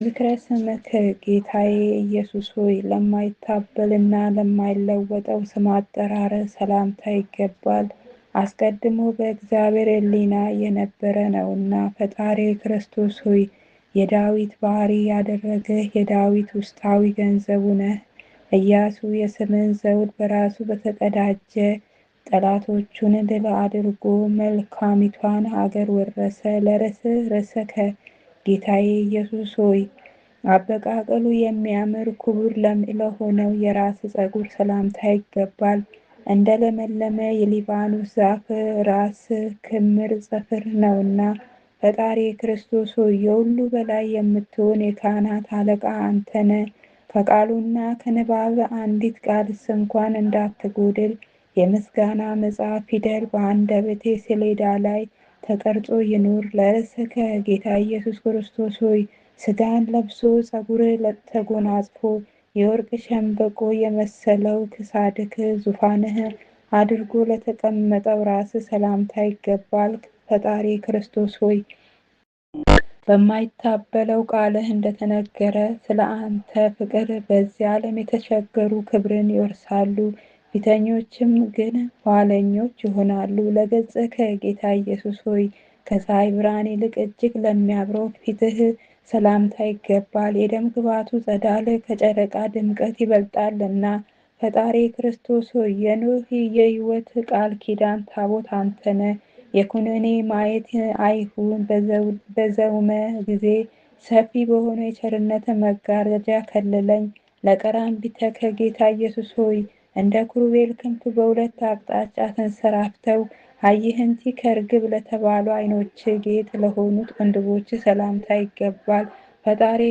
ዝክረ ስምክ ጌታዬ ኢየሱስ ሆይ ለማይታበልና ለማይለወጠው ስም አጠራር ሰላምታ ይገባል። አስቀድሞ በእግዚአብሔር ሕሊና የነበረ ነውና። ፈጣሪ ክርስቶስ ሆይ የዳዊት ባሕሪ ያደረግህ የዳዊት ውስጣዊ ገንዘቡ ነህ። ኢያሱ የስምን ዘውድ በራሱ በተቀዳጀ ጠላቶቹን ድል አድርጎ መልካሚቷን አገር ወረሰ። ለርስህ ርሰከ ጌታዬ ኢየሱስ ሆይ አበቃቀሉ የሚያምር ክቡር ለሆነው የራስ ፀጉር ሰላምታ ይገባል። እንደ ለመለመ የሊባኖስ ዛፍ ራስ ክምር ጽፍር ነውና። ፈጣሪ ክርስቶስ ሆይ የሁሉ በላይ የምትሆን የካህናት አለቃ አንተነ። ከቃሉና ከንባብ አንዲት ቃልስ እንኳን እንዳትጎድል የምስጋና መጽሐፍ ፊደል በአንደበቴ ሰሌዳ ላይ ተቀርጾ ይኑር። ለርስከ ጌታ ኢየሱስ ክርስቶስ ሆይ ሥጋን ለብሶ ፀጉር ተጎናጽፎ የወርቅ ሸምበቆ የመሰለው ክሳድክ ዙፋንህ አድርጎ ለተቀመጠው ራስ ሰላምታ ይገባል። ፈጣሪ ክርስቶስ ሆይ በማይታበለው ቃልህ እንደተነገረ ስለ አንተ ፍቅር በዚህ ዓለም የተቸገሩ ክብርን ይወርሳሉ፣ ፊተኞችም ግን ኋለኞች ይሆናሉ። ለገጽከ ጌታ ኢየሱስ ሆይ ከፀሐይ ብርሃን ይልቅ እጅግ ለሚያብረው ፊትህ ሰላምታ ይገባል። የደም ግባቱ ጸዳል ከጨረቃ ድምቀት ይበልጣልና። ፈጣሪ ክርስቶስ ሆይ የኖህ የሕይወት ቃል ኪዳን ታቦት አንተነ። የኩነኔ ማየት አይሁን በዘውመ ጊዜ ሰፊ በሆነ የቸርነት መጋረጃ ከልለኝ። ለቀራንቢተ ከጌታ ኢየሱስ ሆይ እንደ ኩሩቤል ክንፍ በሁለት አቅጣጫ ተንሰራፍተው አይህንቲ ከርግብ ለተባሉ ዓይኖች ጌጥ ለሆኑት ቅንድቦች ሰላምታ ይገባል። ፈጣሪ